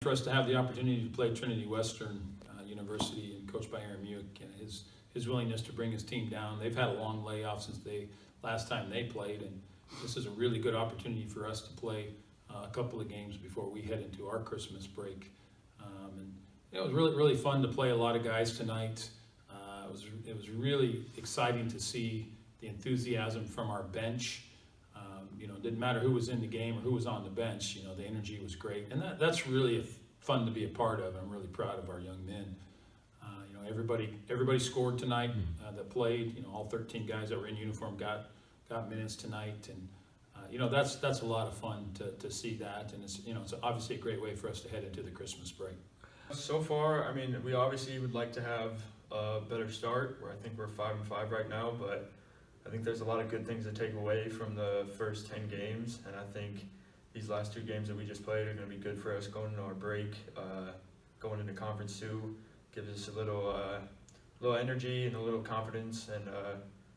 For us to have the opportunity to play Trinity Western University and coached by Aaron Muick, and his willingness to bring his team down. They've had a long layoff since last time they played, and this is a really good opportunity for us to play a couple of games before we head into our Christmas break. And it was really fun to play a lot of guys tonight. It was really exciting to see the enthusiasm from our bench. It didn't matter who was in the game or who was on the bench. The energy was great, and that's really fun to be a part of. I'm really proud of our young men. Everybody scored tonight that played. All 13 guys that were in uniform got minutes tonight, and that's a lot of fun to see that, and it's obviously a great way for us to head into the Christmas break. So far, we obviously would like to have a better start. Where I think we're 5-5 right now, but I think there's a lot of good things to take away from the first 10 games, and I think these last 2 games that we just played are going to be good for us going into our break, going into conference 2. Gives us a little energy and a little confidence, and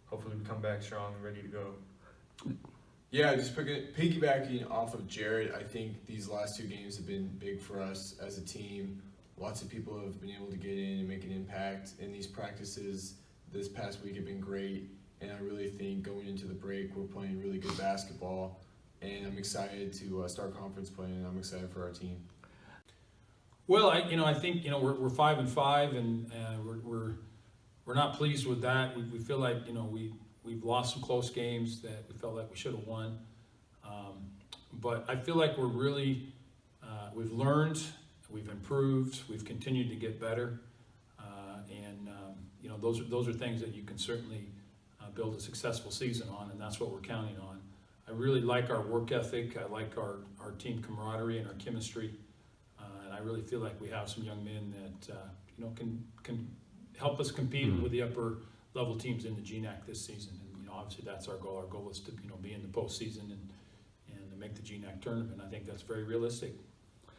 hopefully we come back strong and ready to go. Yeah, just piggybacking off of Jarrett, I think these last 2 games have been big for us as a team. Lots of people have been able to get in and make an impact, and these practices this past week have been great. And I really think going into the break, we're playing really good basketball, and I'm excited to start conference play, and I'm excited for our team. Well, I think we're 5-5, and we're not pleased with that. We feel like we've lost some close games that we felt like we should have won, but I feel like we're really we've learned, we've improved, we've continued to get better, and those are things that you can certainly build a successful season on, and that's what we're counting on. I really like our work ethic. I like our team camaraderie and our chemistry. And I really feel like we have some young men that can help us compete with the upper level teams in the GNAC this season. And obviously that's our goal. Our goal is to be in the postseason and to make the GNAC tournament. I think that's very realistic.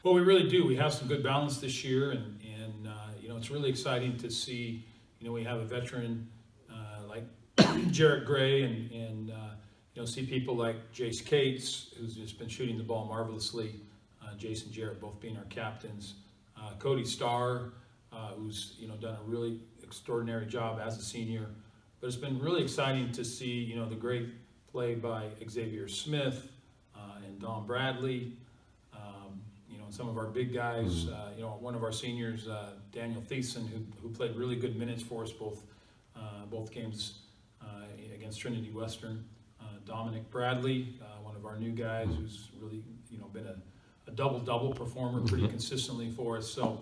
Well, we really do. We have some good balance this year, and it's really exciting to see. We have a veteran like Jarrett Gray, and see people like Jace Cates, who's just been shooting the ball marvelously. Jace and Jarrett both being our captains. Cody Starr, who's done a really extraordinary job as a senior. But it's been really exciting to see the great play by Xavier Smith and Don Bradley. Some of our big guys. One of our seniors, Daniel Thiessen, who played really good minutes for us both games against Trinity Western. Dominic Bradley, one of our new guys, who's really been a double-double performer pretty consistently for us. So,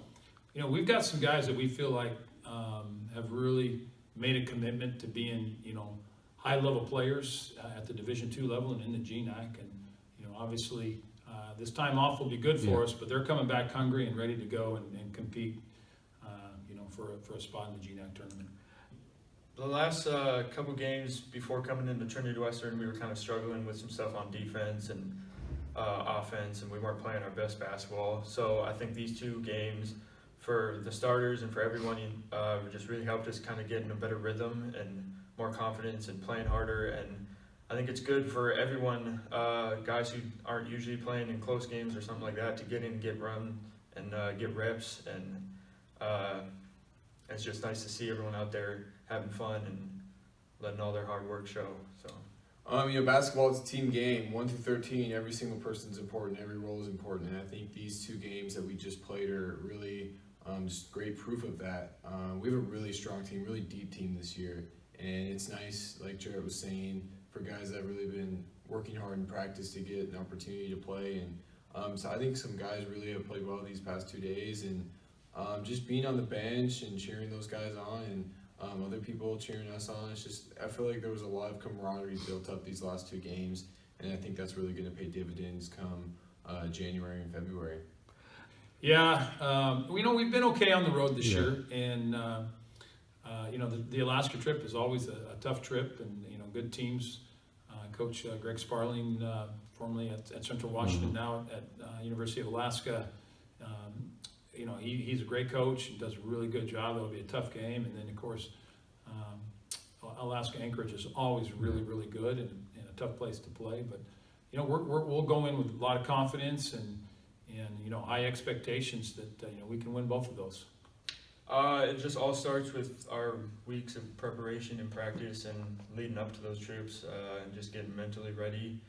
we've got some guys that we feel like have really made a commitment to being, high-level players at the Division II level and in the GNAC. And, obviously, this time off will be good for us, but they're coming back hungry and ready to go and compete, for a spot in the GNAC tournament. The last couple games before coming into Trinity Western, we were kind of struggling with some stuff on defense and offense, and we weren't playing our best basketball. So I think these 2 games for the starters and for everyone just really helped us kind of get in a better rhythm and more confidence and playing harder. And I think it's good for everyone, guys who aren't usually playing in close games or something like that, to get in, get run, and get reps. And it's just nice to see everyone out there having fun and letting all their hard work show. So. Basketball is a team game, 1 through 13. Every single person's important. Every role is important, and I think these 2 games that we just played are really just great proof of that. We have a really strong team, really deep team this year, and it's nice, like Jarrett was saying, for guys that have really been working hard in practice to get an opportunity to play. And so I think some guys really have played well these past 2 days, and just being on the bench and cheering those guys on, and other people cheering us on. It's just, I feel like there was a lot of camaraderie built up these last 2 games, and I think that's really going to pay dividends come January and February. Yeah, we've been okay on the road this year, and the Alaska trip is always a tough trip, and good teams. Coach Greg Sparling, formerly at Central Washington, now at University of Alaska. He's a great coach and does a really good job. It'll be a tough game, and then of course Alaska Anchorage is always really, really good and a tough place to play. But we'll go in with a lot of confidence, and and high expectations that we can win both of those. It just all starts with our weeks of preparation and practice and leading up to those trips, and just getting mentally ready.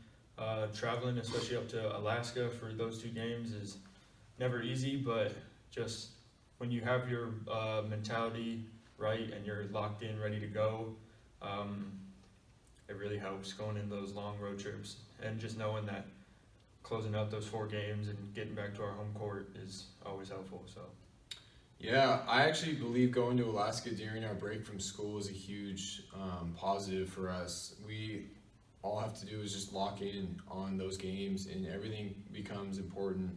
Traveling, especially up to Alaska for those 2 games, is never easy, but just when you have your mentality right and you're locked in, ready to go, it really helps going in those long road trips, and just knowing that closing out those 4 games and getting back to our home court is always helpful. So. Yeah, I actually believe going to Alaska during our break from school is a huge positive for us. We all have to do is just lock in on those games, and everything becomes important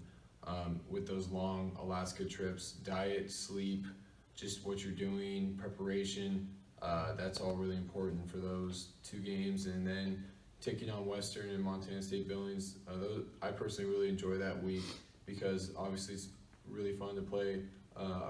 with those long Alaska trips. Diet, sleep, just what you're doing, preparation, that's all really important for those 2 games. And then taking on Western and Montana State Billings, I personally really enjoy that week because obviously it's really fun to play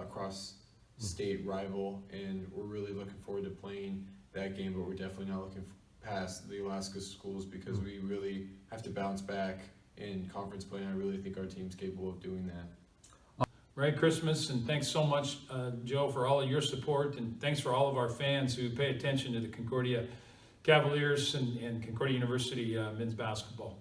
across state rival, and we're really looking forward to playing that game, but we're definitely not looking past the Alaska schools because we really have to bounce back in conference play, and I really think our team's capable of doing that. Merry Christmas, and thanks so much, Joe, for all of your support, and thanks for all of our fans who pay attention to the Concordia Cavaliers and Concordia University men's basketball.